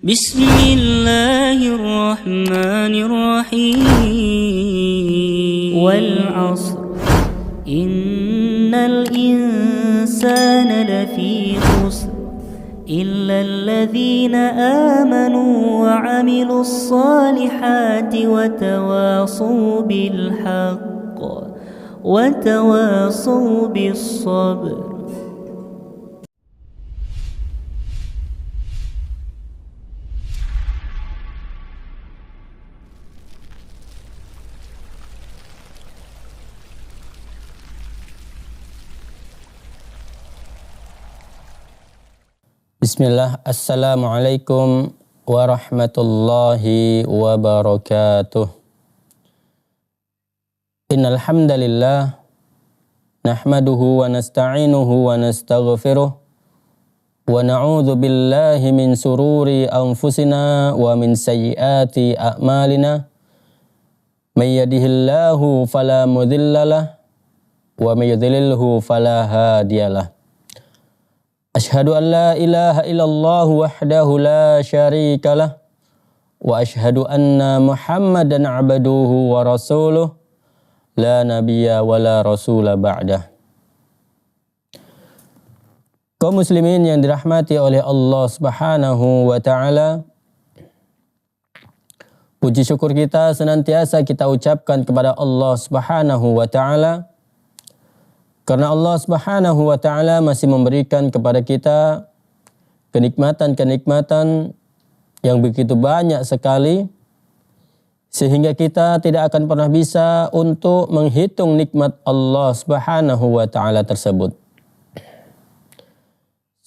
بسم الله الرحمن الرحيم والعصر إن الإنسان لفي خسر إلا الذين آمنوا وعملوا الصالحات وتواصوا بالحق وتواصوا بالصبر. Bismillah, Assalamualaikum warahmatullahi wabarakatuh. Innal hamdalillah nahmaduhu wa nasta'inuhu wa nastaghfiruh wa na'udzu billahi min sururi anfusina wa min sayyiati a'malina. May yahdihillahu fala mudhillalah wa may yudlilhu fala hadiyalah. Ashhadu an la ilaha illallah wahdahu la syarika lah wa ashhadu anna Muhammadan abduhu wa rasuluh la nabiyya wa la rasula ba'dah. Kaum muslimin yang dirahmati oleh Allah Subhanahu wa taala, puji syukur kita senantiasa kita ucapkan kepada Allah Subhanahu wa taala, karena Allah Subhanahu wa taala masih memberikan kepada kita kenikmatan-kenikmatan yang begitu banyak sekali, sehingga kita tidak akan pernah bisa untuk menghitung nikmat Allah Subhanahu wa taala tersebut.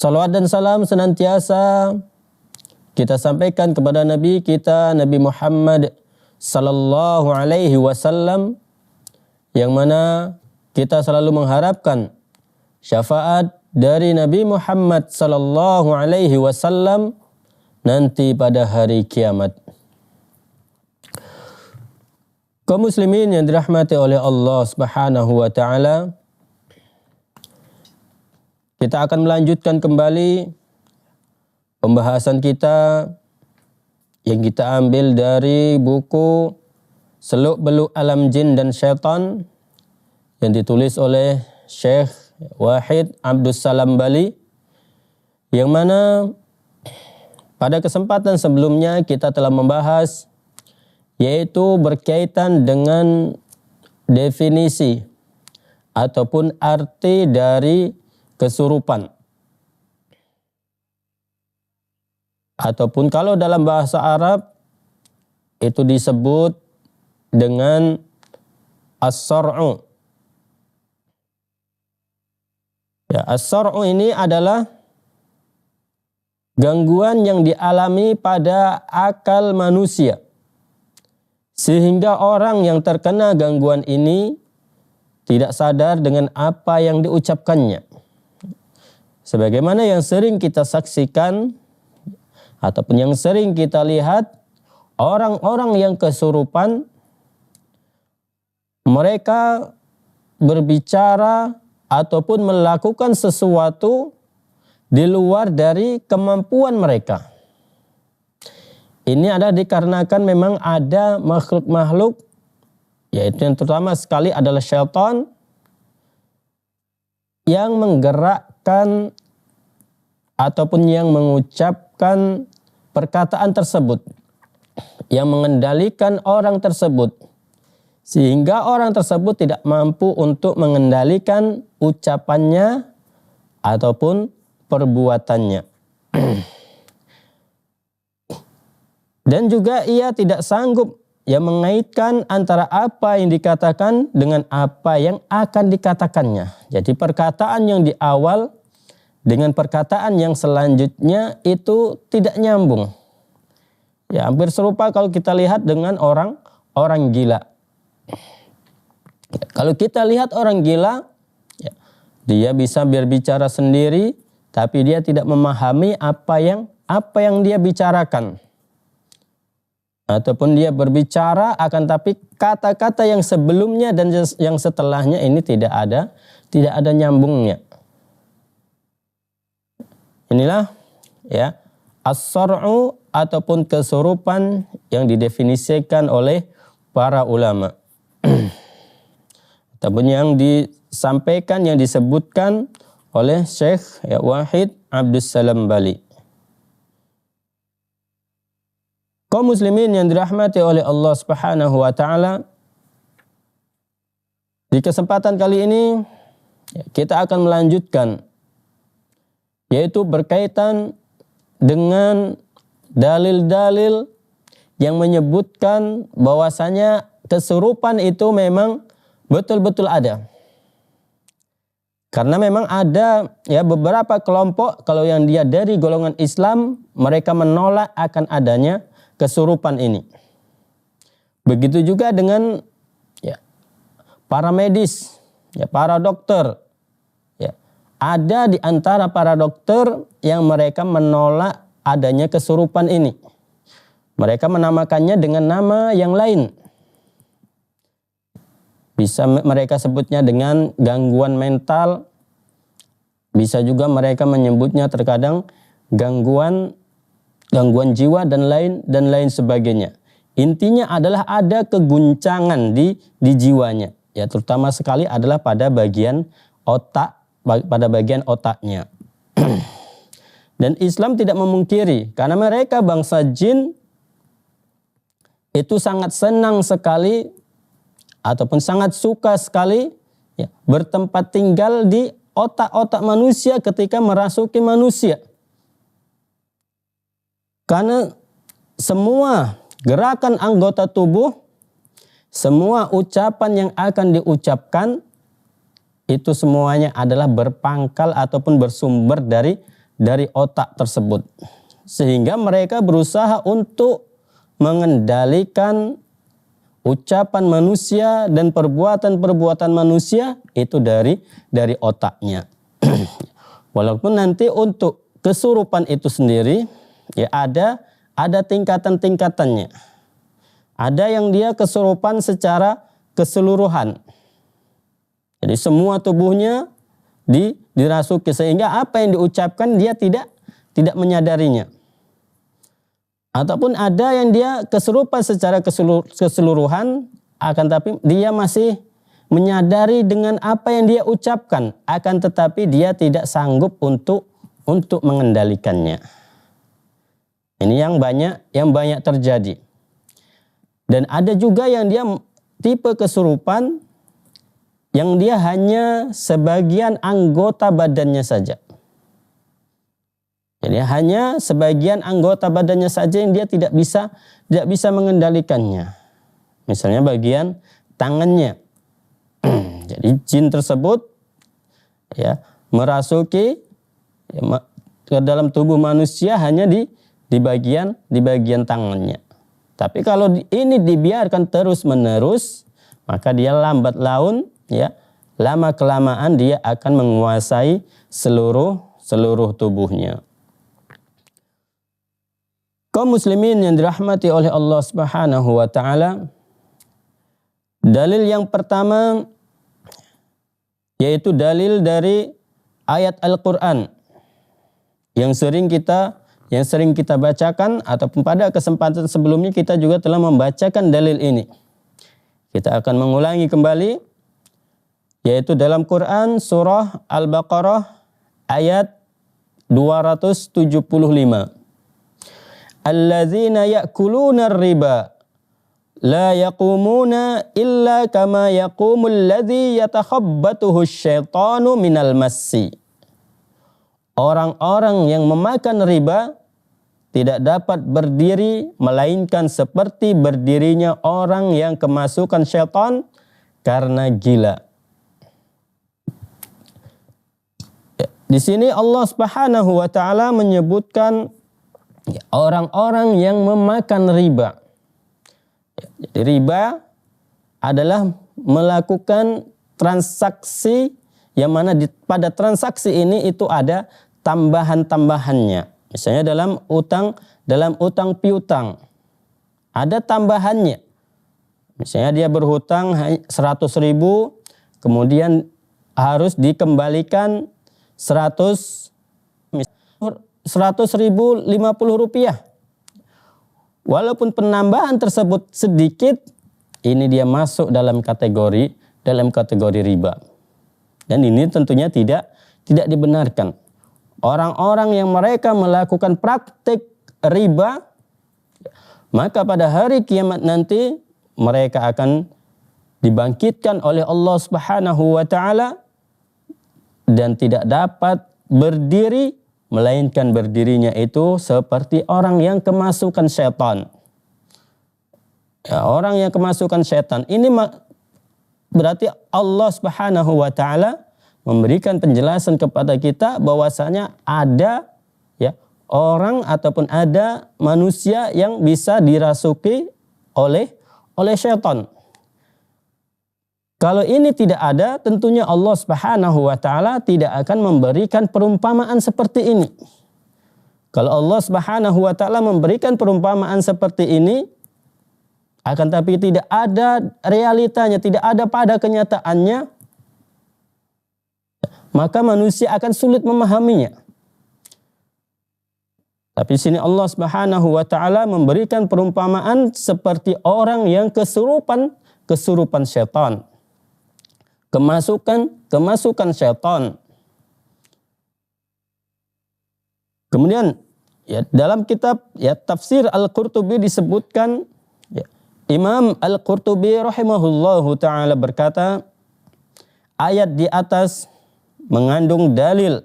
Salawat dan salam senantiasa kita sampaikan kepada Nabi kita, Nabi Muhammad sallallahu alaihi wasallam, yang mana kita selalu mengharapkan syafaat dari Nabi Muhammad sallallahu alaihi wasallam nanti pada hari kiamat. Kaum muslimin yang dirahmati oleh Allah Subhanahu wa taala, kita akan melanjutkan kembali pembahasan kita yang kita ambil dari buku Seluk-Beluk Alam Jin dan Syaitan yang ditulis oleh Syekh Wahid Abdus Salam Bali, yang mana pada kesempatan sebelumnya kita telah membahas, yaitu berkaitan dengan definisi ataupun arti dari kesurupan, ataupun kalau dalam bahasa Arab itu disebut dengan as-sar'u. Ya, as-sar'u ini adalah gangguan yang dialami pada akal manusia, sehingga orang yang terkena gangguan ini tidak sadar dengan apa yang diucapkannya. Sebagaimana yang sering kita saksikan ataupun yang sering kita lihat, orang-orang yang kesurupan, mereka berbicara ataupun melakukan sesuatu di luar dari kemampuan mereka. Ini adalah dikarenakan memang ada makhluk-makhluk, yaitu yang terutama sekali adalah syaitan, yang menggerakkan ataupun yang mengucapkan perkataan tersebut, yang mengendalikan orang tersebut, sehingga orang tersebut tidak mampu untuk mengendalikan ucapannya ataupun perbuatannya. Dan juga ia tidak sanggup mengaitkan antara apa yang dikatakan dengan apa yang akan dikatakannya. Jadi perkataan yang di awal dengan perkataan yang selanjutnya itu tidak nyambung. Ya, hampir serupa kalau kita lihat dengan orang gila. Kalau kita lihat orang gila, ya, dia bisa berbicara sendiri, tapi dia tidak memahami apa yang dia bicarakan. Ataupun dia berbicara akan tapi kata-kata yang sebelumnya dan yang setelahnya ini tidak ada nyambungnya. Inilah ya as-sar'u ataupun kesurupan yang didefinisikan oleh para ulama. Ataupun yang disampaikan, yang disebutkan oleh Syekh Wahid Abdus Salam Bali. Kaum muslimin yang dirahmati oleh Allah Subhanahu wa taala, di kesempatan kali ini kita akan melanjutkan, yaitu berkaitan dengan dalil-dalil yang menyebutkan bahwasanya kesurupan itu memang betul-betul ada. Karena memang ada beberapa kelompok, kalau yang dia dari golongan Islam, mereka menolak akan adanya kesurupan ini. Begitu juga dengan para medis, para dokter. Ada di antara para dokter yang mereka menolak adanya kesurupan ini. Mereka menamakannya dengan nama yang lain. Bisa mereka sebutnya dengan gangguan mental. Bisa juga mereka menyebutnya terkadang gangguan jiwa dan lain sebagainya. Intinya adalah ada keguncangan di jiwanya. Ya, terutama sekali adalah pada bagian otaknya. Dan Islam tidak memungkiri, karena mereka bangsa jin itu sangat senang sekali ataupun sangat suka sekali bertempat tinggal di otak-otak manusia ketika merasuki manusia. Karena semua gerakan anggota tubuh, semua ucapan yang akan diucapkan, itu semuanya adalah berpangkal ataupun bersumber dari otak tersebut. Sehingga mereka berusaha untuk mengendalikan ucapan manusia dan perbuatan-perbuatan manusia itu dari otaknya. Walaupun nanti untuk kesurupan itu sendiri ada tingkatan-tingkatannya. Ada yang dia kesurupan secara keseluruhan. Jadi semua tubuhnya dirasuki sehingga apa yang diucapkan dia tidak menyadarinya. Ataupun ada yang dia kesurupan secara keseluruhan, akan tapi dia masih menyadari dengan apa yang dia ucapkan, akan tetapi dia tidak sanggup untuk mengendalikannya. Ini yang banyak terjadi. Dan ada juga yang dia tipe kesurupan yang dia hanya sebagian anggota badannya saja. Jadi hanya sebagian anggota badannya saja yang dia tidak bisa mengendalikannya. Misalnya bagian tangannya. Jadi jin tersebut merasuki ke dalam tubuh manusia hanya di bagian tangannya. Tapi kalau ini dibiarkan terus-menerus, maka dia lambat laun lama kelamaan dia akan menguasai seluruh tubuhnya. Kaum muslimin yang dirahmati oleh Allah Subhanahu wa taala, dalil yang pertama yaitu dalil dari ayat Al-Qur'an yang sering kita bacakan, ataupun pada kesempatan sebelumnya kita juga telah membacakan dalil ini. Kita akan mengulangi kembali, yaitu dalam Quran surah Al-Baqarah ayat 275. Alladzina ya'kuluna riba la yaqumuna illa kama yaqumul ladzi yatakhabbatuhu syaitanu minal massi. Orang-orang yang memakan riba tidak dapat berdiri melainkan seperti berdirinya orang yang kemasukan syaitan karena gila. Di sini Allah Subhanahu wa taala menyebutkan orang-orang yang memakan riba. Jadi riba adalah melakukan transaksi yang mana pada transaksi ini itu ada tambahan-tambahannya. Misalnya dalam utang piutang ada tambahannya. Misalnya dia berhutang 100.000, kemudian harus dikembalikan 100.050 rupiah. walaupun penambahan tersebut sedikit, ini dia masuk dalam kategori riba. Dan ini tentunya tidak dibenarkan. Orang-orang yang mereka melakukan praktik riba, maka pada hari kiamat nanti mereka akan dibangkitkan oleh Allah Subhanahu wa taala dan tidak dapat berdiri, melainkan berdirinya itu seperti orang yang kemasukan setan. Ya, orang yang kemasukan setan. Ini berarti Allah Subhanahu wa taala memberikan penjelasan kepada kita bahwasanya ada ya orang ataupun ada manusia yang bisa dirasuki oleh setan. Kalau ini tidak ada, tentunya Allah Subhanahu wa taala tidak akan memberikan perumpamaan seperti ini. Kalau Allah Subhanahu wa taala memberikan perumpamaan seperti ini, akan tapi tidak ada realitanya, tidak ada pada kenyataannya, maka manusia akan sulit memahaminya. Tapi sini Allah Subhanahu wa taala memberikan perumpamaan seperti orang yang kesurupan syaitan. Kemasukan syaitan. Kemudian ya dalam kitab ya tafsir Al-Qurtubi disebutkan ya, Imam Al-Qurtubi rahimahullahu taala berkata, ayat di atas mengandung dalil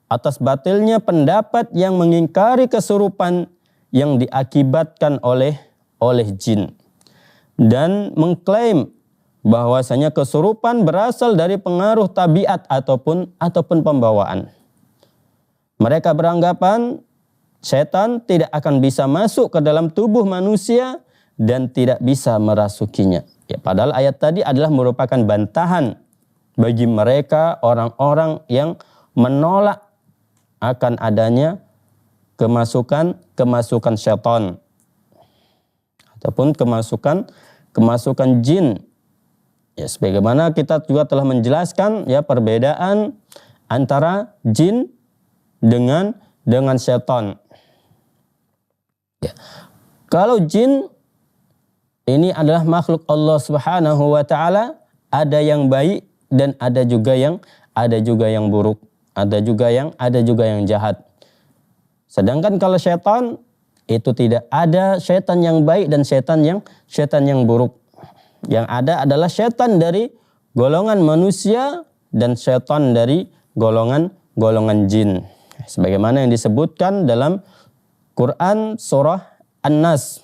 atas batilnya pendapat yang mengingkari kesurupan yang diakibatkan oleh jin dan mengklaim bahwasanya kesurupan berasal dari pengaruh tabiat ataupun pembawaan. Mereka beranggapan setan tidak akan bisa masuk ke dalam tubuh manusia dan tidak bisa merasukinya. Ya, padahal ayat tadi adalah merupakan bantahan bagi mereka orang-orang yang menolak akan adanya kemasukan setan ataupun kemasukan jin. Ya, sebagaimana kita juga telah menjelaskan ya perbedaan antara jin dengan setan. Ya. Kalau jin ini adalah makhluk Allah Subhanahu wa taala, ada yang baik dan ada juga yang buruk, ada juga yang jahat. Sedangkan kalau setan itu tidak ada setan yang baik dan setan yang buruk. Yang ada adalah setan dari golongan manusia dan setan dari golongan jin. Sebagaimana yang disebutkan dalam Quran surah An-Nas.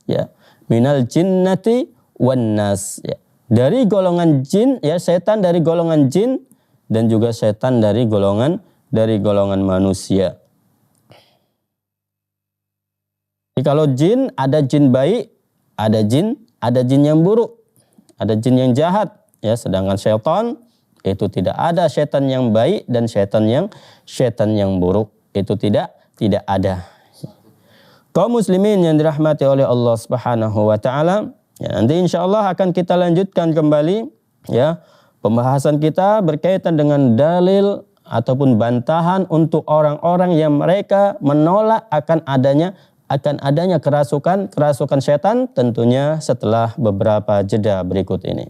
Ya, minal jinnati wan nas. Ya. Dari golongan jin, ya setan dari golongan jin dan juga setan dari golongan manusia. Jadi kalau jin, ada jin baik, ada jin yang buruk, ada jin yang jahat, ya. Sedangkan setan itu tidak ada setan yang baik dan setan yang buruk, itu tidak ada. Kaum muslimin yang dirahmati oleh Allah Subhanahu wa taala, ya, nanti insyaallah akan kita lanjutkan kembali ya pembahasan kita berkaitan dengan dalil ataupun bantahan untuk orang-orang yang mereka menolak akan adanya kerasukan setan, tentunya setelah beberapa jeda berikut ini.